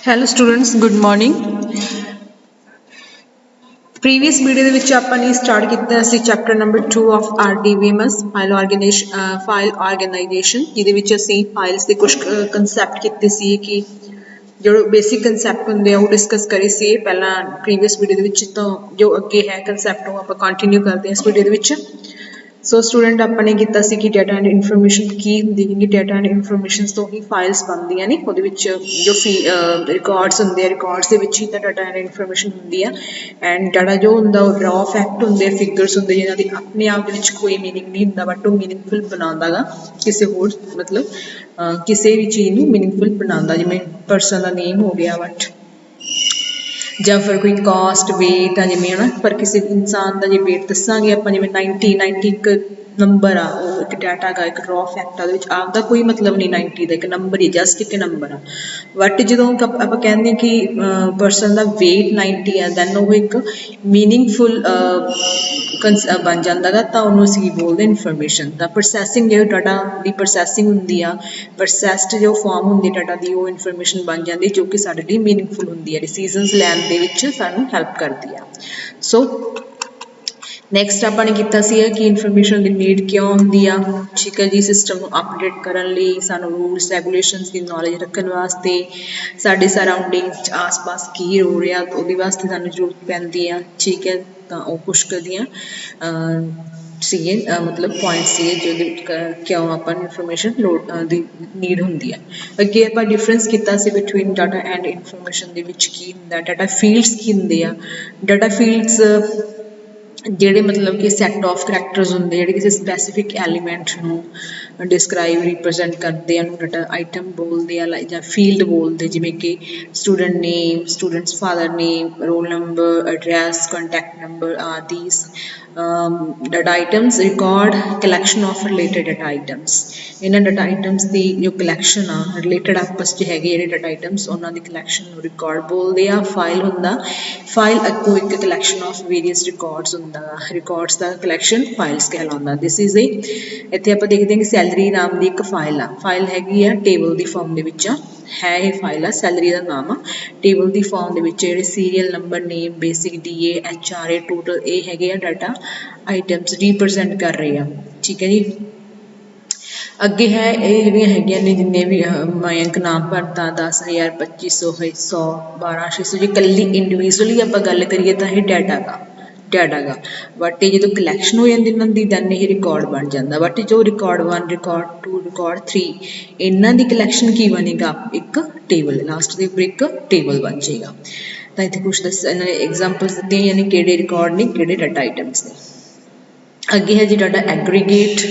Hello students, good morning. Previous video ਦੇ ਵਿੱਚ ਆਪਾਂ ਨੇ ਸਟਾਰਟ ਕੀਤਾ ਸੀ chapter number 2 of RDBMS file organisation ਜਿਹਦੇ ਵਿੱਚ ਅਸੀਂ ਫਾਈਲਸ ਦੇ ਕੁਝ ਕਨਸੈਪਟ ਕੀਤੇ ਸੀ ਕਿ ਜੋ ਬੇਸਿਕ ਕਨਸੈਪਟ ਹੁੰਦੇ ਆ ਉਹ ਡਿਸਕਸ ਕਰੇ ਸੀ ਪਹਿਲਾਂ ਪ੍ਰੀਵੀਅਸ ਵੀਡੀਓ ਦੇ ਵਿੱਚ। ਤਾਂ ਜੋ ਅੱਗੇ ਹੈ ਕਨਸੈਪਟ ਉਹ ਆਪਾਂ ਕੰਟੀਨਿਊ ਕਰਦੇ ਹਾਂ ਇਸ ਵੀਡੀਓ ਦੇ ਵਿੱਚ। ਸੋ ਸਟੂਡੈਂਟ ਆਪਾਂ ਨੇ ਕੀਤਾ ਸੀ ਕਿ ਡਾਟਾ ਐਂਡ ਇਨਫੋਰਮੇਸ਼ਨ ਕੀ ਹੁੰਦੀ ਹੈ। ਡਾਟਾ ਐਂਡ ਇਨਫੋਰਮੇਸ਼ਨਸ ਤੋਂ ਹੀ ਫਾਈਲਸ ਬਣਦੀਆਂ ਨੇ। ਉਹਦੇ ਵਿੱਚ ਜੋ ਰਿਕਾਰਡਸ ਹੁੰਦੇ ਆ, ਰਿਕਾਰਡਸ ਦੇ ਵਿੱਚ ਹੀ ਤਾਂ ਡਾਟਾ ਐਂਡ ਇਨਫੋਰਮੇਸ਼ਨ ਹੁੰਦੀ ਆ। ਐਂਡ ਡਾਟਾ ਜੋ ਹੁੰਦਾ ਉਹ ਰॉ ਫੈਕਟ ਹੁੰਦੇ ਆ, ਫਿਗਰਸ ਹੁੰਦੇ ਜਿਹਨਾਂ ਦੀ ਆਪਣੇ ਆਪ ਦੇ ਵਿੱਚ ਕੋਈ ਮੀਨਿੰਗ ਨਹੀਂ ਹੁੰਦਾ, ਬਟ ਉਹ ਮੀਨਿੰਗਫੁਲ ਬਣਾਉਂਦਾ ਗਾ ਕਿਸੇ ਹੋਰ ਮਤਲਬ ਕਿਸੇ ਵੀ ਚੀਜ਼ ਨੂੰ ਮੀਨਿੰਗਫੁਲ ਬਣਾਉਂਦਾ। ਜਿਵੇਂ ਪਰਸਨ ਦਾ ਨੇਮ ਹੋ ਗਿਆ ਬਟ ਜਾਂ ਫਿਰ ਕੋਈ ਕਾਸਟ ਵੇਟ ਆ ਜਿਵੇਂ ਹੈ ਨਾ, ਪਰ ਕਿਸੇ ਇਨਸਾਨ ਦਾ ਜੇ ਵੇਟ ਦੱਸਾਂਗੇ ਆਪਾਂ ਜਿਵੇਂ 90 ਇੱਕ ਨੰਬਰ ਆ, ਉਹ ਇੱਕ ਡਾਟਾ ਗਾ, ਇੱਕ ਰॉ ਫੈਕਟ ਆ, ਉਹਦੇ ਵਿੱਚ ਆਪਦਾ ਕੋਈ ਮਤਲਬ ਨਹੀਂ 90 ਦਾ ਇੱਕ ਨੰਬਰ ਹੀ, ਜਸਟ ਇੱਕ ਨੰਬਰ ਆ। ਬਟ ਜਦੋਂ ਆਪਾਂ ਕਹਿੰਦੇ ਹਾਂ ਕਿ ਪਰਸਨ ਦਾ ਵੇਟ 90 ਆ, ਦੈਨ ਉਹ ਇੱਕ ਮੀਨਿੰਗਫੁਲ ਬਣ ਜਾਂਦਾ ਗਾ, ਤਾਂ ਉਹਨੂੰ ਅਸੀਂ ਬੋਲਦੇ ਇਨਫੋਰਮੇਸ਼ਨ। ਤਾਂ ਪ੍ਰੋਸੈਸਿੰਗ ਜੋ ਡਾਟਾ ਦੀ ਪ੍ਰੋਸੈਸਿੰਗ ਹੁੰਦੀ ਆ, ਪ੍ਰੋਸੈਸਡ ਜੋ ਫਾਰਮ ਹੁੰਦੀ ਡਾਟਾ ਦੀ, ਉਹ ਇਨਫੋਰਮੇਸ਼ਨ ਬਣ ਜਾਂਦੀ ਜੋ ਕਿ ਸਾਡੇ ਲਈ ਮੀਨਿੰਗਫੁਲ ਹੁੰਦੀ ਹੈ, ਡਿਸੀਜ਼ਨਸ ਲੈਣ ਦੇ ਵਿੱਚ ਸਾਨੂੰ ਹੈਲਪ ਕਰਦੀ ਆ। ਸੋ ਨੈਕਸਟ ਆਪਾਂ ਨੇ ਕੀਤਾ ਸੀ ਕਿ ਇਨਫੋਰਮੇਸ਼ਨ ਦੀ ਨੀਡ ਕਿਉਂ ਹੁੰਦੀ ਆ। ਠੀਕ ਹੈ ਜੀ, ਸਿਸਟਮ ਨੂੰ ਅਪਡੇਟ ਕਰਨ ਲਈ, ਸਾਨੂੰ ਰੂਲਸ ਰੈਗੂਲੇਸ਼ਨਸ ਦੀ ਨੌਲੇਜ ਰੱਖਣ ਵਾਸਤੇ, ਸਾਡੇ ਸਰਾਊਂਡਿੰਗਸ ਆਸ-ਪਾਸ ਕੀ ਹੋ ਰਿਹਾ ਉਹਦੇ ਵਾਸਤੇ ਸਾਨੂੰ ਜ਼ਰੂਰਤ ਪੈਂਦੀ ਆ। ਠੀਕ ਹੈ, ਤਾਂ ਉਹ ਕੁਛ ਕਦੀਆਂ ਸੀਗੇ ਮਤਲਬ ਪੁਆਇੰਟ ਸੀਗੇ ਜਿਹਦੇ ਵਿੱਚ ਕਿਉਂ ਆਪਾਂ ਨੂੰ ਇਨਫੋਰਮੇਸ਼ਨ ਦੀ ਨੀਡ ਹੁੰਦੀ ਆ। ਅੱਗੇ ਆਪਾਂ ਡਿਫਰੈਂਸ ਕੀਤਾ ਸੀ ਬਿਟਵੀਨ ਡਾਟਾ ਐਂਡ ਇਨਫੋਰਮੇਸ਼ਨ ਦੇ ਵਿੱਚ ਕੀ ਹੁੰਦਾ, ਡਾਟਾ ਫੀਲਡਸ ਕੀ ਹੁੰਦੇ ਆ। ਡਾਟਾ ਫੀਲਡਸ ਜਿਹੜੇ ਮਤਲਬ ਕਿ ਸੈੱਟ ਆਫ ਕਰੈਕਟਰਸ ਹੁੰਦੇ ਜਿਹੜੇ ਕਿਸੇ ਸਪੈਸੀਫਿਕ ਐਲੀਮੈਂਟ ਨੂੰ ਡਿਸਕ੍ਰਾਈਬ ਰਿਪਰੈਜ਼ੈਂਟ ਕਰਦੇ ਆ, ਉਹਨੂੰ ਡਾਟਾ ਆਈਟਮ ਬੋਲਦੇ ਆ ਜਾਂ ਫੀਲਡ ਬੋਲਦੇ। ਜਿਵੇਂ ਕਿ student name, students father name, roll number, address, contact number are these data items. Record collection of related data items, ਇਹਨਾਂ ਡਾਟਾ ਆਈਟਮਸ ਦੀ ਜੋ ਕਲੈਕਸ਼ਨ ਆ ਰਿਲੇਟਡ ਆਪਸ 'ਚ ਹੈਗੇ ਜਿਹੜੇ ਡਾਟਾ ਆਈਟਮਸ, ਉਹਨਾਂ ਦੀ ਕਲੈਕਸ਼ਨ ਨੂੰ ਰਿਕਾਰਡ ਬੋਲਦੇ ਆ। ਫਾਈਲ ਹੁੰਦਾ, ਫਾਈਲ ਅੱਗੋਂ ਇੱਕ ਕਲੈਕਸ਼ਨ ਆਫ ਵੇਰੀਅਸ ਰਿਕਾਰਡਸ ਹੁੰਦਾ, ਰਿਕਾਰਡਸ ਦਾ ਕਲੈਕਸ਼ਨ ਫਾਈਲਸ ਕਹਿਲਾਉਂਦਾ। ਦਿਸ ਇਜ਼ ਏ ਇੱਥੇ ਆਪਾਂ ਦੇਖਦੇ ਹਾਂ ਕਿ ਸੈਲਰੀ ਨਾਮ ਦੀ ਇੱਕ ਫਾਈਲ ਆ, ਫਾਈਲ ਹੈਗੀ ਆ ਟੇਬਲ ਦੀ ਫਾਰਮ ਦੇ ਵਿੱਚ ਹੈ। ਇਹ ਫਾਈਲ ਆ, ਸੈਲਰੀ ਦਾ ਨਾਮ ਆ, ਟੇਬਲ ਦੀ ਫਾਰਮ ਦੇ ਵਿੱਚ ਜਿਹੜੇ ਸੀਰੀਅਲ ਨੰਬਰ, ਨੇਮ, ਬੇਸਿਕ DA, HRA, ਟੋਟਲ, ਇਹ ਹੈਗੇ ਆ ਡਾਟਾ ਆਈਟਮਸ ਰਿਪਰੈਜ਼ੈਂਟ ਕਰ ਰਹੇ ਆ। ਠੀਕ ਹੈ ਜੀ, ਅੱਗੇ ਹੈ ਇਹ ਜਿਹੜੀਆਂ ਹੈਗੀਆਂ ਨੇ ਜਿੰਨੇ ਵੀ ਮਯੰਕ ਨਾਮ ਭਰਤਾ, 10,000, 2500, 100, 12,600, ਜੇ ਇਕੱਲੀ ਇੰਡੀਵਿਜੂਅਲੀ ਆਪਾਂ ਗੱਲ ਕਰੀਏ ਤਾਂ ਇਹ ਡਾਟਾ ਗਾ। ਬਟ ਇਹ ਜਦੋਂ ਕਲੈਕਸ਼ਨ ਹੋ ਜਾਂਦੀ ਇਹਨਾਂ ਦੀ ਦੈਨ ਇਹ ਰਿਕਾਰਡ ਬਣ ਜਾਂਦਾ। ਬਟ ਜੋ ਰਿਕਾਰਡ 1, ਰਿਕਾਰਡ 2, ਰਿਕਾਰਡ 3 ਇਹਨਾਂ ਦੀ ਕਲੈਕਸ਼ਨ ਕੀ ਬਣੇਗਾ, ਇੱਕ ਟੇਬਲ, ਲਾਸਟ ਦੇ ਉੱਪਰ ਇੱਕ ਟੇਬਲ ਬਣ ਜਾਏਗਾ। ਤਾਂ ਇੱਥੇ ਕੁਛ ਇਹਨਾਂ ਨੇ ਐਗਜ਼ਾਮਪਲਸ ਦਿੱਤੀਆਂ ਯਾਨੀ ਕਿਹੜੇ ਰਿਕਾਰਡ ਨੇ, ਕਿਹੜੇ ਡਾਟਾ ਆਈਟਮਸ ਨੇ। ਅੱਗੇ ਹੈ ਜੀ data aggregate,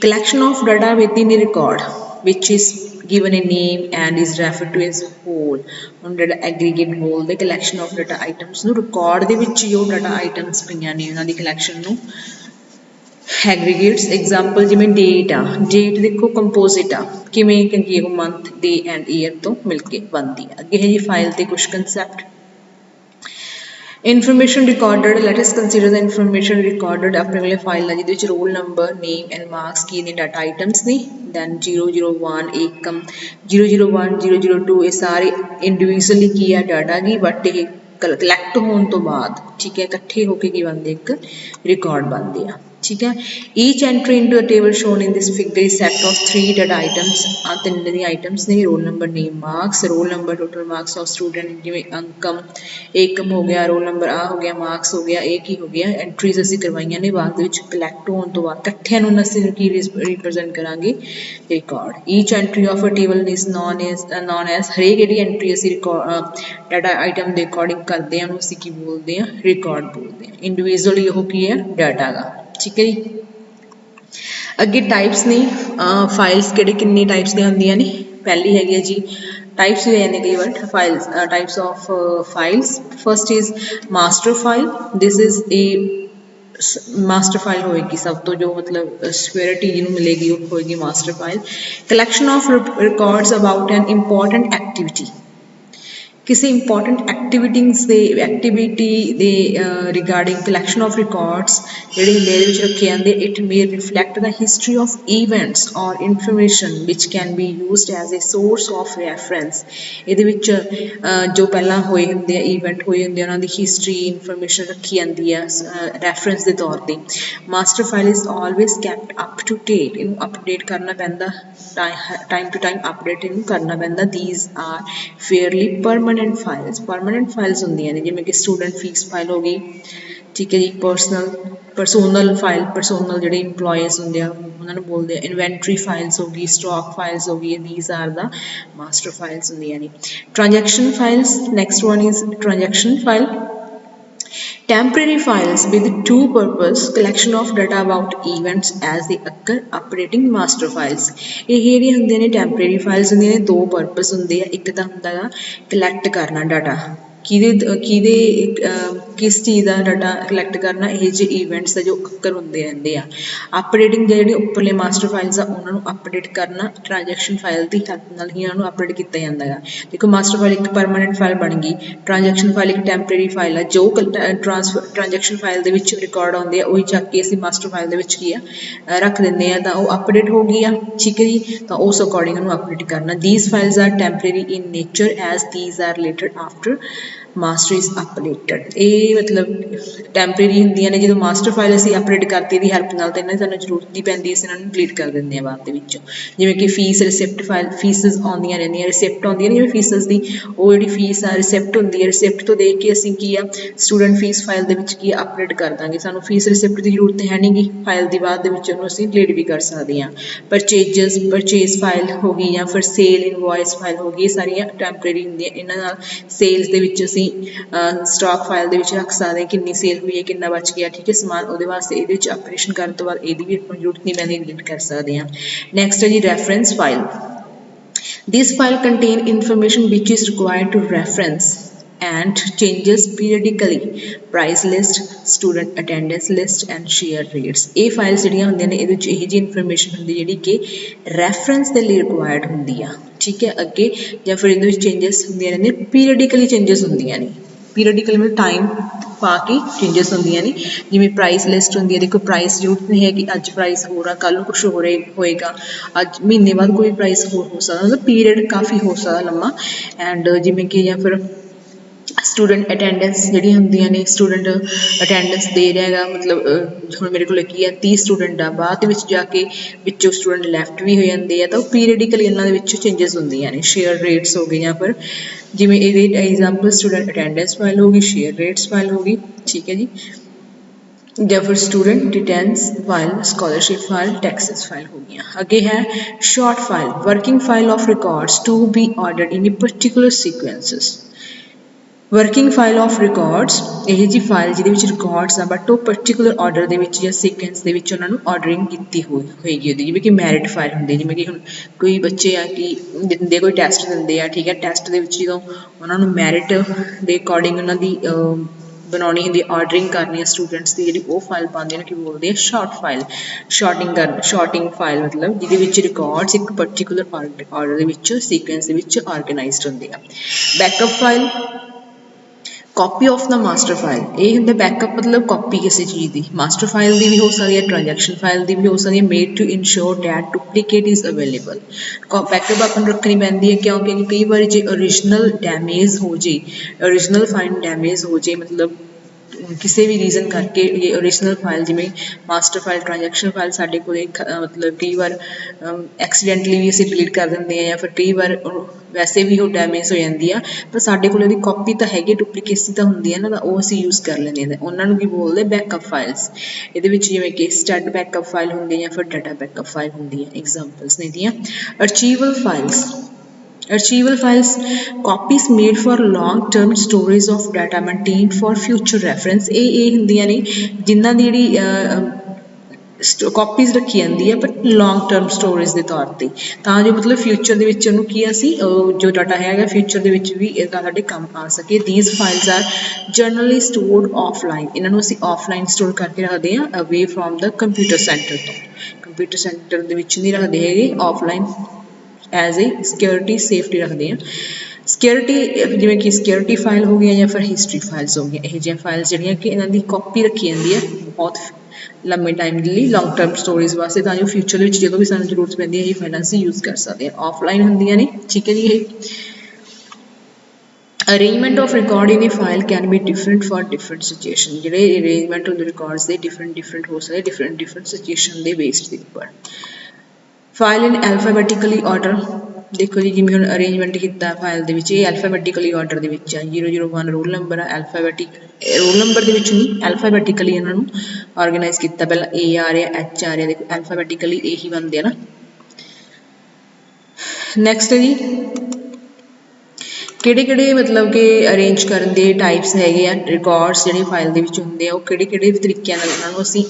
collection of data within A record which is given a name and is referred to as whole। ਹੁਣ ਡਾਟਾ ਐਗਰੀਗੇਟ ਬੋਲਦੇ ਕਲੈਕਸ਼ਨ ਆਫ ਡਾਟਾ ਆਈਟਮਸ ਨੂੰ, ਰਿਕਾਰਡ ਦੇ ਵਿੱਚ ਜੋ ਡਾਟਾ ਆਈਟਮਸ ਪਈਆਂ ਨੇ ਉਹਨਾਂ ਦੀ ਕਲੈਕਸ਼ਨ ਨੂੰ ਐਗਰੀਗੇਟਸ। ਐਗਜ਼ਾਮਪਲ ਜਿਵੇਂ ਡੇਟ ਆ, ਡੇਟ ਦੇਖੋ ਕੰਪੋਜ਼ਿਟ ਆ, ਕਿਵੇਂ ਕਿਉਂਕਿ ਉਹ ਮੰਥ, ਡੇ ਐਂਡ ਈਅਰ ਤੋਂ ਮਿਲ ਕੇ ਬਣਦੀ ਆ। ਅੱਗੇ ਹੈ ਜੀ ਫਾਈਲ ਤੇ ਕੁਛ concept. Information recorded, let us consider the information recorded ਆਪਣੇ ਕੋਲ ਫਾਈਲ ਆ ਜਿਹਦੇ ਵਿੱਚ roll number, name and marks ਕੀ ਨੇ, ਡਾਟਾ ਆਈਟਮਸ ਨੇ। ਦੈਨ 001 ਏਕਮ, 001, 002 ਇਹ ਸਾਰੇ ਇੰਡੀਵਿਜੂਅਲੀ ਕੀ ਆ, ਡਾਟਾ ਗੀ, ਬਟ ਇਹ ਕਲੈਕਟ ਹੋਣ ਤੋਂ ਬਾਅਦ ਠੀਕ ਹੈ ਇਕੱਠੇ ਹੋ ਕੇ ਕੀ ਬਣਦੇ, ਇੱਕ ਰਿਕਾਰਡ ਬਣਦੇ ਆ। ਠੀਕ ਹੈ, each entry into a table shown in this figure is set of 3 data items. ਆ ਤਿੰਨ ਦੀਆਂ ਆਈਟਮਸ ਨੇ, roll number, name, marks. Roll number total marks of student, ਜਿਵੇਂ ਅੰਕਮ, ਏਕਮ ਹੋ ਗਿਆ, ਰੋਲ ਨੰਬਰ ਆ ਹੋ ਗਿਆ, ਮਾਰਕਸ ਹੋ ਗਿਆ, ਇਹ ਕੀ ਹੋ ਗਿਆ, ਐਂਟਰੀਜ਼ ਅਸੀਂ ਕਰਵਾਈਆਂ ਨੇ ਬਾਅਦ ਦੇ ਵਿੱਚ ਕਲੈਕਟ ਹੋਣ ਤੋਂ ਬਾਅਦ ਇਕੱਠਿਆਂ ਨੂੰ ਅਸੀਂ ਕੀ ਰਿਪਰੈਜ਼ੈਂਟ ਕਰਾਂਗੇ, record. Each entry of a table is known as ਹਰੇਕ ਜਿਹੜੀ ਐਂਟਰੀ ਅਸੀਂ ਡਾਟਾ ਆਈਟਮ ਦੇ ਅਕੋਰਡਿੰਗ ਕਰਦੇ ਹਾਂ ਉਹਨੂੰ ਅਸੀਂ ਕੀ ਬੋਲਦੇ ਹਾਂ, ਰਿਕਾਰਡ ਬੋਲਦੇ ਹਾਂ। ਇੰਡੀਵਿਜੂਅਲੀ ਉਹ ਕੀ ਹੈ, ਡਾਟਾ ਗਾ। ਠੀਕ ਹੈ ਜੀ, ਅੱਗੇ ਟਾਈਪਸ ਨੇ ਫਾਈਲਸ ਕਿਹੜੇ ਕਿੰਨੇ ਟਾਈਪਸ ਦੀਆਂ ਹੁੰਦੀਆਂ ਨੇ। ਪਹਿਲੀ ਹੈਗੀ ਹੈ ਜੀ ਟਾਈਪਸ ਹੋ ਜਾਂਦੇ ਕਈ ਵਾਰ files, types of files. First is master file, this is a master file ਹੋਏਗੀ ਸਭ ਤੋਂ ਜੋ ਮਤਲਬ ਸਿਕਿਉਰਿਟੀ ਜਿਹਨੂੰ ਮਿਲੇਗੀ ਉਹ ਹੋਏਗੀ master file. Collection of records about an important activity, किसी important activity they regarding collection of records ਜਿਹੜੇ ਹੁੰਦੇ ਇਹਦੇ ਵਿੱਚ ਰੱਖੇ ਜਾਂਦੇ it may reflect the history of events ਔਰ information which can be used as a source of reference. ਇਹਦੇ ਵਿੱਚ ਜੋ ਪਹਿਲਾਂ ਹੋਏ ਹੁੰਦੇ ਆ ਇਵੈਂਟ ਹੋਏ ਹੁੰਦੇ ਉਹਨਾਂ ਦੀ ਹਿਸਟਰੀ ਇਨਫੋਰਮੇਸ਼ਨ ਰੱਖੀ ਜਾਂਦੀ ਆ ਰੈਫਰੈਂਸ ਦੇ ਤੌਰ ਤੇ। Master file is always kept up to date, ਇਹਨੂੰ ਅਪਡੇਟ ਕਰਨਾ ਪੈਂਦਾ ਟਾਈਮ ਟੂ ਟਾਈਮ ਅਪਡੇਟ ਇਹਨੂੰ ਕਰਨਾ ਪੈਂਦਾ। These are fairly permanent files ਹੁੰਦੀਆਂ ਨੇ ਜਿਵੇਂ ਕਿ ਸਟੂਡੈਂਟ ਫੀਸ ਫਾਈਲ ਹੋ ਗਈ, ਠੀਕ ਹੈ ਜੀ। ਪਰਸੋਨਲ ਜਿਹੜੇ ਇੰਪਲੋਈਜ਼ ਹੁੰਦੇ ਆ ਉਹਨਾਂ ਨੂੰ ਬੋਲਦੇ ਆ। ਇਨਵੈਂਟਰੀ ਫਾਈਲਸ ਹੋ ਗਈ, ਸਟਾਕ ਫਾਈਲਸ ਹੋ ਗਈ, these are the master files ਹੁੰਦੀਆਂ ਨੇ। Transaction files, next one is transaction file. Temporary files with two purpose collection of data about events as they occur operating master files। ਇਹ ਜਿਹੜੀਆਂ ਹੁੰਦੀਆਂ ਨੇ temporary files ਹੁੰਦੀਆਂ ਨੇ ਦੋ purpose ਹੁੰਦੇ ਆ। ਇੱਕ ਤਾਂ ਹੁੰਦਾ ਗਾ collect ਕਰਨਾ data, ਕਿਸ ਚੀਜ਼ ਦਾ ਡਾਟਾ ਕਲੈਕਟ ਕਰਨਾ, ਇਹ ਜਿਹੇ ਈਵੈਂਟਸ ਦਾ ਜੋ ਅਕਰ ਹੁੰਦੇ ਰਹਿੰਦੇ ਆ। ਅਪਡੇਟਿੰਗ ਦੇ ਜਿਹੜੇ ਉੱਪਰਲੇ ਮਾਸਟਰ ਫਾਈਲਸ ਆ ਉਹਨਾਂ ਨੂੰ ਅਪਡੇਟ ਕਰਨਾ ਟ੍ਰਾਂਜੈਕਸ਼ਨ ਫਾਈਲ ਦੀ ਹੈਲਪ ਨਾਲ ਹੀ ਉਹਨਾਂ ਨੂੰ ਅਪਡੇਟ ਕੀਤਾ ਜਾਂਦਾ ਗਾ। ਦੇਖੋ ਮਾਸਟਰ ਫਾਈਲ ਇੱਕ ਪਰਮਾਨੈਂਟ ਫਾਈਲ ਬਣ ਗਈ, ਟ੍ਰਾਂਜੈਕਸ਼ਨ ਫਾਈਲ ਇੱਕ ਟੈਂਪਰੇਰੀ ਫਾਈਲ ਆ। ਜੋ ਟ੍ਰਾਂਜੈਕਸ਼ਨ ਫਾਈਲ ਦੇ ਵਿੱਚ ਰਿਕਾਰਡ ਆਉਂਦੇ ਆ ਉਹੀ ਚੱਕ ਕੇ ਅਸੀਂ ਮਾਸਟਰ ਫਾਈਲ ਦੇ ਵਿੱਚ ਕੀ ਆ ਰੱਖ ਦਿੰਦੇ ਆ, ਤਾਂ ਉਹ ਅਪਡੇਟ ਹੋ ਗਈ ਆ, ਠੀਕ ਹੈ ਜੀ। ਤਾਂ ਉਸ ਅਕੋਰਡਿੰਗ ਉਹਨੂੰ ਅਪਡੇਟ ਕਰਨਾ। These files are temporary in nature as these are related after master is updated. ਇਹ ਮਤਲਬ ਟੈਂਪਰੇਰੀ ਹੁੰਦੀਆਂ ਨੇ, ਜਦੋਂ ਮਾਸਟਰ ਫਾਈਲ ਅਸੀਂ ਅਪਡੇਟ ਕਰਤੀ ਇਹਦੀ ਹੈਲਪ ਨਾਲ ਤਾਂ ਇਹਨਾਂ ਦੀ ਸਾਨੂੰ ਜ਼ਰੂਰਤ ਨਹੀਂ ਪੈਂਦੀ, ਅਸੀਂ ਇਹਨਾਂ ਨੂੰ ਡਿਲੀਟ ਕਰ ਦਿੰਦੇ ਹਾਂ ਬਾਅਦ ਦੇ ਵਿੱਚ। ਜਿਵੇਂ ਕਿ ਫੀਸ ਰਿਸਿਪਟ ਫਾਈਲ, ਫੀਸਸ ਆਉਂਦੀਆਂ ਰਹਿੰਦੀਆਂ, ਰਿਸਿਪਟ ਆਉਂਦੀਆਂ ਨੇ ਜਿਵੇਂ ਫੀਸਸ ਦੀ, ਉਹ ਜਿਹੜੀ ਫੀਸ ਆ ਰਿਸਿਪਟ ਹੁੰਦੀ ਹੈ। ਰਿਸਿਪਟ ਤੋਂ ਦੇਖ ਕੇ ਅਸੀਂ ਕੀ ਆ ਸਟੂਡੈਂਟ ਫੀਸ ਫਾਈਲ ਦੇ ਵਿੱਚ ਕੀ ਅਪਡੇਟ ਕਰ ਦਾਂਗੇ। ਸਾਨੂੰ ਫੀਸ ਰਿਸਿਪਟ ਦੀ ਜ਼ਰੂਰਤ ਹੈ ਨਹੀਂ ਗੀ ਫਾਈਲ ਦੀ, ਬਾਅਦ ਦੇ ਵਿੱਚ ਉਹਨੂੰ ਅਸੀਂ ਡਿਲੀਟ ਵੀ ਕਰ ਸਕਦੇ ਹਾਂ। ਪਰਚੇਜ਼ ਫਾਈਲ ਹੋ ਗਈ ਜਾਂ ਫਿਰ ਸੇਲ ਇਨਵੋਇਸ ਫਾਈਲ ਹੋ ਗਈ, ਇਹ ਸਾਰੀਆਂ ਟੈਂਪਰੇਰੀ ਹੁੰਦੀਆਂ। ਇਹਨਾਂ ਨਾਲ ਸੇਲਸ ਦੇ ਵਿੱਚ ਅਸੀਂ ਸਟਾਕ ਫਾਈਲ ਦੇ ਵਿੱਚ ਰੱਖ ਸਕਦੇ ਹਾਂ ਕਿੰਨੀ ਸੇਲ ਹੋਈ ਹੈ, ਕਿੰਨਾ ਬਚ ਗਿਆ, ਠੀਕ ਹੈ ਸਮਾਨ। ਉਹਦੇ ਵਾਸਤੇ ਇਹਦੇ ਵਿੱਚ ਆਪਰੇਸ਼ਨ ਕਰਨ ਤੋਂ ਬਾਅਦ ਇਹਦੀ ਵੀ ਆਪਾਂ ਨੂੰ ਜ਼ਰੂਰਤ ਨਹੀਂ ਪੈਂਦੀ, ਡਿਲੀਟ ਕਰ ਸਕਦੇ ਹਾਂ। ਨੈਕਸਟ ਹੈ ਜੀ reference file. This file contain information which is required to reference and changes periodically, price list, student attendance list and share rates। ਇਹ files ਜਿਹੜੀਆਂ ਹੁੰਦੀਆਂ ਨੇ ਇਹਦੇ ਵਿੱਚ ਇਹ ਜਿਹੀ information ਹੁੰਦੀ ਜਿਹੜੀ ਕਿ reference ਦੇ ਲਈ required ਹੁੰਦੀ ਆ, ਠੀਕ ਹੈ। ਅੱਗੇ ਜਾਂ ਫਿਰ ਇਹਦੇ ਵਿੱਚ changes ਹੁੰਦੀਆਂ ਰਹਿੰਦੀਆਂ, periodically changes ਹੁੰਦੀਆਂ ਨੇ। ਪੀਰੀਅਡਿਕਲ ਮਤਲਬ ਟਾਈਮ ਪਾ ਕੇ ਚੇਂਜਸ ਹੁੰਦੀਆਂ ਨੇ। ਜਿਵੇਂ ਪ੍ਰਾਈਸ ਲਿਸਟ ਹੁੰਦੀ ਹੈ, ਦੇਖੋ ਪ੍ਰਾਈਸ ਜ਼ਰੂਰਤ ਨਹੀਂ ਹੈ ਕਿ ਅੱਜ ਪ੍ਰਾਈਸ ਹੋਰ ਆ ਕੱਲ੍ਹ ਨੂੰ ਕੁਛ ਹੋਰ ਹੋਏਗਾ, ਅੱਜ ਮਹੀਨੇ ਬਾਅਦ ਕੋਈ ਪ੍ਰਾਈਸ ਹੋਰ ਹੋ ਸਕਦਾ, ਮਤਲਬ ਪੀਰੀਅਡ ਕਾਫੀ ਹੋ ਸਕਦਾ ਲੰਮਾ। ਐਂਡ ਜਿਵੇਂ ਕਿ ਜਾਂ ਫਿਰ ਸਟੂਡੈਂਟ ਅਟੈਂਡੈਂਸ ਜਿਹੜੀਆਂ ਹੁੰਦੀਆਂ ਨੇ, ਸਟੂਡੈਂਟ ਅਟੈਂਡੈਂਸ ਦੇ ਰਿਹਾ ਹੈਗਾ, ਮਤਲਬ ਹੁਣ ਮੇਰੇ ਕੋਲ ਕੀ ਹੈ 30 ਸਟੂਡੈਂਟ ਆ, ਬਾਅਦ ਦੇ ਵਿੱਚ ਜਾ ਕੇ ਵਿੱਚੋਂ ਸਟੂਡੈਂਟ ਲੈਫਟ ਵੀ ਹੋ ਜਾਂਦੇ ਆ, ਤਾਂ ਉਹ ਪੀਰੀਅਡਿਕਲੀ ਇਹਨਾਂ ਦੇ ਵਿੱਚ ਚੇਂਜਸ ਹੁੰਦੀਆਂ ਨੇ। ਸ਼ੇਅਰ ਰੇਟਸ ਹੋ ਗਏ ਜਾਂ ਫਿਰ ਜਿਵੇਂ ਇਹਦੇ ਐਗਜ਼ਾਮਪਲ ਸਟੂਡੈਂਟ ਅਟੈਂਡੈਂਸ ਫਾਈਲ ਹੋ ਗਈ, ਸ਼ੇਅਰ ਰੇਟਸ ਫਾਈਲ ਹੋ ਗਈ, ਠੀਕ ਹੈ ਜੀ। ਜਾਂ ਫਿਰ student details file, scholarship file, taxes file ਹੋ ਗਈਆਂ। ਅੱਗੇ ਹੈ sort file, working file of records to be ordered in particular sequences. Working file of records ਇਹ ਜੀ ਫਾਈਲ ਜਿਹਦੇ ਵਿੱਚ ਰਿਕਾਰਡਸ ਆ ਬਟ ਉਹ ਪਰਟੀਕੂਲਰ ਆਰਡਰ ਦੇ ਵਿੱਚ ਜਾਂ ਸੀਕੁਐਂਸ ਦੇ ਵਿੱਚ ਉਹਨਾਂ ਨੂੰ ਆਰਡਰਿੰਗ ਕੀਤੀ ਹੋਏਗੀ ਉਹਦੀ। ਜਿਵੇਂ ਕਿ ਮੈਰਿਟ ਫਾਈਲ ਹੁੰਦੀ, ਜਿਵੇਂ ਕਿ ਹੁਣ ਕੋਈ ਬੱਚੇ ਆ ਕਿ ਦਿੰਦੇ ਕੋਈ ਟੈਸਟ ਦਿੰਦੇ ਆ, ਠੀਕ ਹੈ। ਟੈਸਟ ਦੇ ਵਿੱਚ ਜਦੋਂ ਉਹਨਾਂ ਨੂੰ ਮੈਰਿਟ ਦੇ ਅਕੋਰਡਿੰਗ ਉਹਨਾਂ ਦੀ ਬਣਾਉਣੀ ਹੁੰਦੀ, ਆਰਡਰਿੰਗ ਕਰਨੀ ਹੈ ਸਟੂਡੈਂਟਸ ਦੀ, ਜਿਹੜੀ ਉਹ ਫਾਈਲ ਪਾਉਂਦੇ ਨੇ ਕਿ ਬੋਲਦੇ ਆ ਸ਼ਾਰਟ ਫਾਈਲ। ਸ਼ਾਰਟਿੰਗ ਫਾਈਲ ਮਤਲਬ ਜਿਹਦੇ ਵਿੱਚ ਰਿਕਾਰਡਸ ਇੱਕ ਪਰਟੀਕੂਲਰ ਆਰਡਰ ਦੇ ਵਿੱਚ ਸੀਕੁਐਂਸ ਦੇ ਵਿੱਚ ਆਰਗੇਨਾਈਜ਼ਡ ਹੁੰਦੇ ਆ। Backup file, copy of the master file, ਇਹ ਹੁੰਦਾ ਬੈਕਅਪ ਮਤਲਬ ਕਾਪੀ ਕਿਸੇ ਚੀਜ਼ ਦੀ। ਮਾਸਟਰ ਫਾਈਲ ਦੀ ਵੀ ਹੋ ਸਕਦੀ ਹੈ, ਟ੍ਰਾਂਜੈਕਸ਼ਨ ਫਾਈਲ ਦੀ ਵੀ ਹੋ ਸਕਦੀ ਹੈ। Made to ensure that duplicate is available. Backup ਆਪਾਂ ਨੂੰ ਰੱਖਣੀ ਪੈਂਦੀ ਹੈ ਕਿਉਂਕਿ ਕਈ ਵਾਰੀ ਜੇ ਓਰੀਜਨਲ ਡੈਮੇਜ ਹੋ ਜੇ, ਓਰੀਜਨਲ ਫਾਈਲ ਡੈਮੇਜ ਹੋ ਜੇ, ਮਤਲਬ ਕਿਸੇ ਵੀ ਰੀਜ਼ਨ ਕਰਕੇ ਇਹ ਓਰੀਜਨਲ ਫਾਈਲ ਜਿਵੇਂ ਮਾਸਟਰ ਫਾਈਲ, ਟ੍ਰਾਂਜੈਕਸ਼ਨ ਫਾਈਲ ਸਾਡੇ ਕੋਲ ਮਤਲਬ ਕਈ ਵਾਰ ਐਕਸੀਡੈਂਟਲੀ ਵੀ ਅਸੀਂ ਡਿਲੀਟ ਕਰ ਦਿੰਦੇ ਹਾਂ ਜਾਂ ਫਿਰ ਕਈ ਵਾਰ ਵੈਸੇ ਵੀ ਉਹ ਡੈਮੇਜ ਹੋ ਜਾਂਦੀ ਆ, ਪਰ ਸਾਡੇ ਕੋਲ ਉਹਦੀ ਕਾਪੀ ਤਾਂ ਹੈਗੀ, ਡੁਪਲੀਕੇਸੀ ਤਾਂ ਹੁੰਦੀ ਹੈ ਨਾ, ਤਾਂ ਉਹ ਅਸੀਂ ਯੂਜ਼ ਕਰ ਲੈਂਦੇ ਹਾਂ। ਉਹਨਾਂ ਨੂੰ ਕੀ ਬੋਲਦੇ ਬੈਕਅਪ ਫਾਈਲਸ। ਇਹਦੇ ਵਿੱਚ ਜਿਵੇਂ ਕਿ ਸਟੱਡ ਬੈਕਅਪ ਫਾਈਲ ਹੁੰਦੀ ਹੈ ਜਾਂ ਫਿਰ ਡਾਟਾ ਬੈਕਅਪ ਫਾਈਲ ਹੁੰਦੀ ਹੈ, ਐਗਜ਼ਾਮਪਲਸ ਨੇ ਇਹਦੀਆਂ। ਅਰਚੀਵਲ files, archival files, copies made for long term storage of data maintained for future reference। ਇਹ ਹੁੰਦੀਆਂ ਨੇ ਜਿਨ੍ਹਾਂ ਦੀ ਜਿਹੜੀ ਕਾਪੀਜ਼ ਰੱਖੀ ਜਾਂਦੀ ਹੈ ਪਰ ਲੌਂਗ ਟਰਮ ਸਟੋਰੇਜ ਦੇ ਤੌਰ ਤੇ, ਤਾਂ ਜੋ ਮਤਲਬ ਫਿਊਚਰ ਦੇ ਵਿੱਚ ਉਹਨੂੰ ਕੀ ਅਸੀਂ ਜੋ ਡਾਟਾ ਹੈਗਾ ਫਿਊਚਰ ਦੇ ਵਿੱਚ ਵੀ ਇਹਦਾ ਸਾਡੇ ਕੰਮ ਆ ਸਕੇ। These files are generally stored offline, ਇਹਨਾਂ ਨੂੰ ਅਸੀਂ ਆਫਲਾਈਨ ਸਟੋਰ ਕਰਕੇ ਰੱਖਦੇ ਹਾਂ away from the computer centre ਤੋਂ। ਕੰਪਿਊਟਰ ਸੈਂਟਰ ਦੇ ਵਿੱਚ ਨਹੀਂ ਰੱਖਦੇ ਹੈਗੇ, offline as a security safety ਰੱਖਦੇ ਹਾਂ। ਸਿਕਿਉਰਿਟੀ ਜਿਵੇਂ ਕਿ ਸਿਕਿਉਰਿਟੀ ਫਾਈਲ ਹੋ ਗਈਆਂ ਜਾਂ ਫਿਰ ਹਿਸਟਰੀ ਫਾਈਲਸ ਹੋ ਗਈਆਂ, ਇਹ ਜਿਹੀਆਂ ਫਾਈਲਸ ਜਿਹੜੀਆਂ ਕਿ ਇਹਨਾਂ ਦੀ ਕਾਪੀ ਰੱਖੀ ਜਾਂਦੀ ਹੈ ਬਹੁਤ ਲੰਮੇ ਟਾਈਮ ਦੇ ਲਈ, ਲੌਂਗ ਟਰਮ ਸਟੋਰੇਜ ਵਾਸਤੇ, ਤਾਂ ਜੋ ਫਿਊਚਰ ਦੇ ਵਿੱਚ ਜਦੋਂ ਵੀ ਸਾਨੂੰ ਜ਼ਰੂਰਤ ਪੈਂਦੀ ਹੈ ਇਹ ਫਾਈਲਾਂ ਅਸੀਂ ਯੂਜ਼ ਕਰ ਸਕਦੇ ਹਾਂ। ਆਫਲਾਈਨ ਹੁੰਦੀਆਂ ਨੇ, ਠੀਕ ਹੈ ਜੀ। ਇਹ arrangement of record in A file can be different for different situation. ਜਿਹੜੇ ਅਰੇਂਜਮੈਂਟ ਹੁੰਦੇ ਰਿਕਾਰਡਸ ਦੇ ਡਿਫਰੈਂਟ ਹੋ ਸਕਦੇ, ਡਿਫਰੈਂਟ ਸਿਚੁਏਸ਼ਨ ਦੇ ਬੇਸਡ ਦੇ ਉੱਪਰ। ਫਾਈਲ ਇਨ ਐਲਫਾਬੈਟਿਕਲੀ ਆਰਡਰ, ਦੇਖੋ ਜੀ ਜਿਵੇਂ ਹੁਣ ਅਰੇਂਜਮੈਂਟ ਕੀਤਾ ਫਾਈਲ ਦੇ ਵਿੱਚ, ਇਹ ਐਲਫਾਬੈਟਿਕਲੀ ਆਰਡਰ ਦੇ ਵਿੱਚ ਆ। 001 ਰੋਲ ਨੰਬਰ ਆ, ਰੋਲ ਨੰਬਰ ਦੇ ਵਿੱਚ ਨਹੀਂ, ਐਲਫਾਬੈਟਿਕਲੀ ਇਹਨਾਂ ਨੂੰ ਆਰਗੇਨਾਈਜ਼ ਕੀਤਾ। ਪਹਿਲਾਂ A ਆ ਰਿਹਾ, H ਆ ਰਿਹਾ, ਦੇਖੋ ਐਲਫਾਬੈਟਿਕਲੀ ਇਹੀ ਬਣਦੇ ਆ ਨਾ। ਨੈਕਸਟ ਜੀ ਕਿਹੜੇ ਮਤਲਬ ਕਿ ਅਰੇਂਜ ਕਰਨ ਦੇ ਟਾਈਪਸ ਹੈਗੇ ਆ ਰਿਕਾਰਡਸ ਜਿਹੜੇ ਫਾਈਲ ਦੇ ਵਿੱਚ ਹੁੰਦੇ ਆ, ਉਹ ਕਿਹੜੇ ਤਰੀਕਿਆਂ ਨਾਲ ਉਹਨਾਂ ਨੂੰ ਅਸੀਂ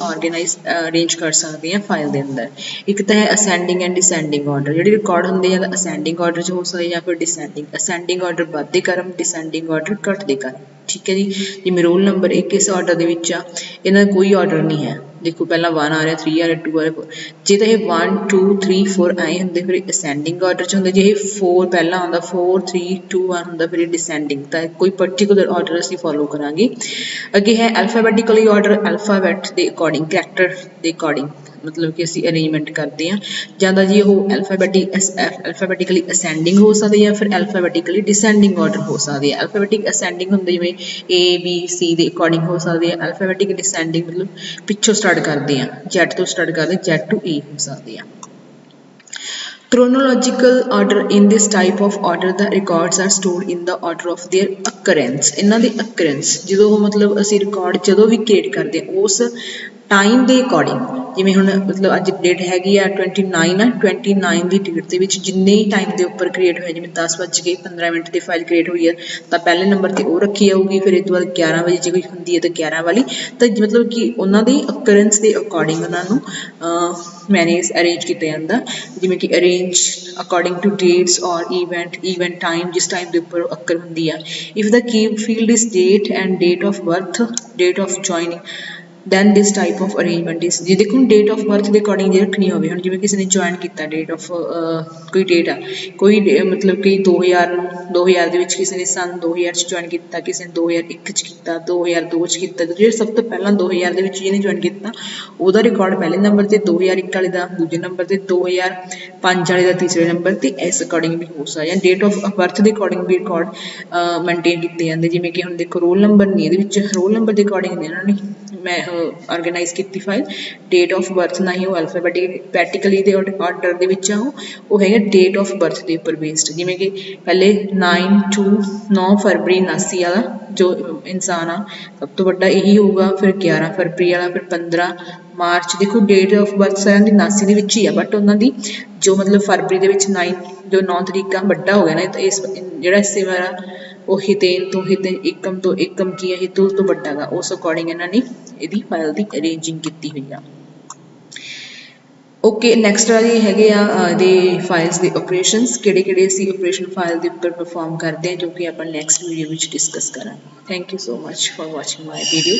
ਅਰੇਂਜ ਕਰ ਸਕਦੇ ਹਾਂ ਫਾਈਲ ਦੇ ਅੰਦਰ। ਇੱਕ ਤਾਂ ਹੈ ਅਸੈਂਡਿੰਗ ਐਂਡ ਡਿਸੈਂਡਿੰਗ ਆਰਡਰ। ਜਿਹੜੇ ਰਿਕਾਰਡ ਹੁੰਦੇ ਆ ਅਸੈਂਡਿੰਗ ਆਰਡਰ 'ਚ ਹੋ ਸਕਦੇ ਜਾਂ ਫਿਰ ਡਿਸੈਂਡਿੰਗ। ਅਸੈਂਡਿੰਗ ਆਰਡਰ ਵੱਧਦੇ ਕਰਮ, ਡਿਸੈਂਡਿੰਗ ਆਰਡਰ ਘੱਟਦੇ ਕਰਮ, ਠੀਕ ਹੈ ਜੀ। ਜਿਵੇਂ ਰੋਲ ਨੰਬਰ ਇੱਕ ਇਸ ਆਰਡਰ ਦੇ ਵਿੱਚ ਆ, ਇਹਨਾਂ ਦਾ ਕੋਈ ਆਰਡਰ ਨਹੀਂ ਹੈ। ਦੇਖੋ ਪਹਿਲਾਂ 1 ਆ ਰਿਹਾ, 3 ਆ ਰਿਹਾ, 2 ਆ ਰਿਹਾ, 4। ਜੇ ਤਾਂ ਇਹ 1 2 3 4 ਆਏ ਹੁੰਦੇ ਫਿਰ ਅਸੈਂਡਿੰਗ ਆਰਡਰ 'ਚ ਹੁੰਦੇ। ਜੇ ਇਹ 4 ਪਹਿਲਾਂ ਆਉਂਦਾ, 4 3 2 1 ਹੁੰਦਾ, ਫਿਰ ਇਹ ਡਿਸੈਂਡਿੰਗ। ਤਾਂ ਕੋਈ ਪਰਟੀਕੂਲਰ ਆਰਡਰ ਅਸੀਂ ਫੋਲੋ ਕਰਾਂਗੇ। ਅੱਗੇ ਹੈ ਐਲਫਾਬੈਟਿਕਲੀ ਆਰਡਰ, ਐਲਫਾਬੈਟ ਦੇ ਅਕੋਰਡਿੰਗ, ਕਰੈਕਟਰ ਦੇ ਅਕੋਰਡਿੰਗ ਮਤਲਬ ਕਿ ਅਸੀਂ ਅਰੇਂਜਮੈਂਟ ਕਰਦੇ ਹਾਂ। ਜਾਂ ਤਾਂ ਜੀ ਉਹ ਐਲਫਾਬੈਟਿਕਲੀ ਅਸੈਂਡਿੰਗ ਹੋ ਸਕਦੇ ਜਾਂ ਫਿਰ ਐਲਫਾਬੈਟਿਕਲੀ ਡਿਸੈਂਡਿੰਗ ਆਰਡਰ ਹੋ ਸਕਦੇ ਆ। ਐਲਫਾਬੈਟਿਕ ਅਸੈਂਡਿੰਗ ਹੁੰਦੇ ਜਿਵੇਂ A B C ਦੇ ਅਕੋਰਡਿੰਗ ਹੋ ਸਕਦੇ ਆ। ਐਲਫਾਬੈਟਿਕ ਡਿਸੈਂਡਿੰਗ ਮਤਲਬ ਪਿੱਛੋਂ ਸਟਾਰਟ ਕਰਦੇ ਆ, Z ਤੋਂ ਸਟਾਰਟ ਕਰਦੇ, Z to A ਹੋ ਸਕਦੇ ਆ। Chronological order, in this type of order the records are stored in the order of their occurrence। ਇਹਨਾਂ ਦੀ occurrence ਜਦੋਂ ਮਤਲਬ ਅਸੀਂ ਰਿਕਾਰਡ ਜਦੋਂ ਵੀ ਕ੍ਰੀਏਟ ਕਰਦੇ ਹਾਂ ਉਸ ਟਾਈਮ ਦੇ ਅਕੋਰਡਿੰਗ, ਜਿਵੇਂ ਹੁਣ ਮਤਲਬ ਅੱਜ ਡੇਟ ਹੈਗੀ ਆ 29 ਆ, 29 ਦੀ ਡੇਟ ਦੇ ਵਿੱਚ ਜਿੰਨੇ ਟਾਈਮ ਦੇ ਉੱਪਰ ਕ੍ਰੀਏਟ ਹੋਇਆ, ਜਿਵੇਂ 10:15 ਤੇ ਫਾਈਲ ਕ੍ਰੀਏਟ ਹੋਈ ਹੈ ਤਾਂ ਪਹਿਲੇ ਨੰਬਰ ਤੇ ਉਹ ਰੱਖੀ ਜਾਊਗੀ। ਫਿਰ ਇਹ ਤੋਂ ਬਾਅਦ 11 ਵਜੇ ਜੇ ਕੋਈ ਹੁੰਦੀ ਹੈ ਤਾਂ 11 ਵਾਲੀ, ਤਾਂ ਮਤਲਬ ਕਿ ਉਹਨਾਂ ਦੀ ਅਕਰੈਂਸ ਦੇ ਅਕੋਰਡਿੰਗ ਉਹਨਾਂ ਨੂੰ ਮੈਨੇਜ ਅਰੇਂਜ ਕੀਤਾ ਜਾਂਦਾ। ਜਿਵੇਂ ਕਿ arrange according to dates or event time, ਜਿਸ ਟਾਈਮ ਦੇ ਉੱਪਰ ਅਕਰ ਹੁੰਦੀ ਆ। If the key field is date and date of birth, date of joining, then this type of arrangement is. ਜੇ ਦੇਖੋ ਡੇਟ ਆਫ ਬਰਥ ਦੇ according ਜੇ ਰੱਖਣੀ ਹੋਵੇ, ਹੁਣ ਜਿਵੇਂ ਕਿਸੇ ਨੇ ਜੁਆਇਨ ਕੀਤਾ ਡੇਟ ਆਫ ਕੋਈ ਡੇਟ ਆ, ਕੋਈ ਮਤਲਬ ਕਿ 2000 ਦੇ ਵਿੱਚ ਕਿਸੇ ਨੇ ਸੰਨ 2000 'ਚ ਜੁਆਇਨ ਕੀਤਾ, ਕਿਸੇ ਨੇ 2001 'ਚ ਕੀਤਾ, 2002 'ਚ ਕੀਤਾ। ਜਿਹੜੇ ਸਭ ਤੋਂ ਪਹਿਲਾਂ 2000 ਦੇ ਵਿੱਚ ਜਿਹਨੇ ਜੁਆਇਨ ਕੀਤਾ ਉਹਦਾ ਰਿਕਾਰਡ ਪਹਿਲੇ ਨੰਬਰ 'ਤੇ, 2001 ਵਾਲੇ ਦਾ ਦੂਜੇ ਨੰਬਰ 'ਤੇ, 2005 ਵਾਲੇ ਦਾ ਤੀਸਰੇ ਨੰਬਰ 'ਤੇ, ਇਸ ਅਕੋਰਡਿੰਗ ਵੀ ਹੋ ਸਕਦਾ। ਜਾਂ ਡੇਟ ਆਫ ਬਰਥ ਦੇ ਅਕੋਰਡਿੰਗ ਵੀ ਰਿਕਾਰਡ ਮੇਨਟੇਨ ਕੀਤੇ ਜਾਂਦੇ। ਜਿਵੇਂ ਕਿ ਹੁਣ ਦੇਖੋ ਰੋਲ ਨੰਬਰ ਨਹੀਂ ਇਹਦੇ ਵਿੱਚ, ਰੋਲ ਨੰਬਰ ਦੇ ਅਕੋਰਡਿੰਗ ਨਹੀਂ ਇਹਨਾਂ ਨੇ ਮੈਂ ਆਰਗੇਨਾਈਜ਼ ਕੀਤੀ ਫਾਈਲ। ਡੇਟ ਆਫ ਬਰਥ ਨਾ ਹੀ ਉਹ ਐਲਫਾਬੈਟਿਕਲੀ ਦੇ ਆਰਡਰ ਦੇ ਵਿੱਚ ਆ, ਉਹ ਹੈਗਾ ਡੇਟ ਆਫ ਬਰਥ ਦੇ ਉੱਪਰ ਬੇਸਡ। ਜਿਵੇਂ ਕਿ ਪਹਿਲੇ 9 ਫਰਵਰੀ 79 ਵਾਲਾ ਜੋ ਇਨਸਾਨ ਆ ਸਭ ਤੋਂ ਵੱਡਾ ਇਹੀ ਹੋਊਗਾ, ਫਿਰ 11 ਫਰਵਰੀ ਵਾਲਾ, ਫਿਰ 15 ਮਾਰਚ। ਦੇਖੋ ਡੇਟ ਆਫ ਬਰਥ ਸਾਰਿਆਂ ਦੀ 79 ਦੇ ਵਿੱਚ ਹੀ ਆ, ਬਟ ਉਹਨਾਂ ਦੀ ਜੋ ਮਤਲਬ ਫਰਵਰੀ ਦੇ ਵਿੱਚ 9 ਤਰੀਕ ਆ ਵੱਡਾ ਹੋ ਗਿਆ ਨਾ, ਤਾਂ ਇਸ ਜਿਹੜਾ ਇਸੇ ਵਾਲਾ ਉਹ ਹਿਤੇਨ ਤੋਂ ਏਕਮ ਕੀ ਹੈ, ਹਿਤੁਲ ਤੋਂ ਵੱਡਾ ਗਾ, ਉਸ ਅਕੋਰਡਿੰਗ ਇਹਨਾਂ ਨੇ ਇਹਦੀ ਫਾਈਲ ਦੀ ਅਰੇਂਜਿੰਗ ਕੀਤੀ ਹੋਈ ਆ। ਓਕੇ, ਨੈਕਸਟ ਵਾਲੀ ਹੈਗੇ ਆ ਇਹਦੇ ਫਾਈਲਸ ਦੇ ਆਪਰੇਸ਼ਨਸ, ਕਿਹੜੇ ਅਸੀਂ ਆਪਰੇਸ਼ਨ ਫਾਈਲ ਦੇ ਉੱਪਰ ਪਰਫੋਰਮ ਕਰਦੇ ਹਾਂ, ਜੋ ਕਿ ਆਪਾਂ ਨੈਕਸਟ ਵੀਡੀਓ ਵਿੱਚ ਡਿਸਕਸ ਕਰਾਂਗੇ। Thank you so much for watching my video.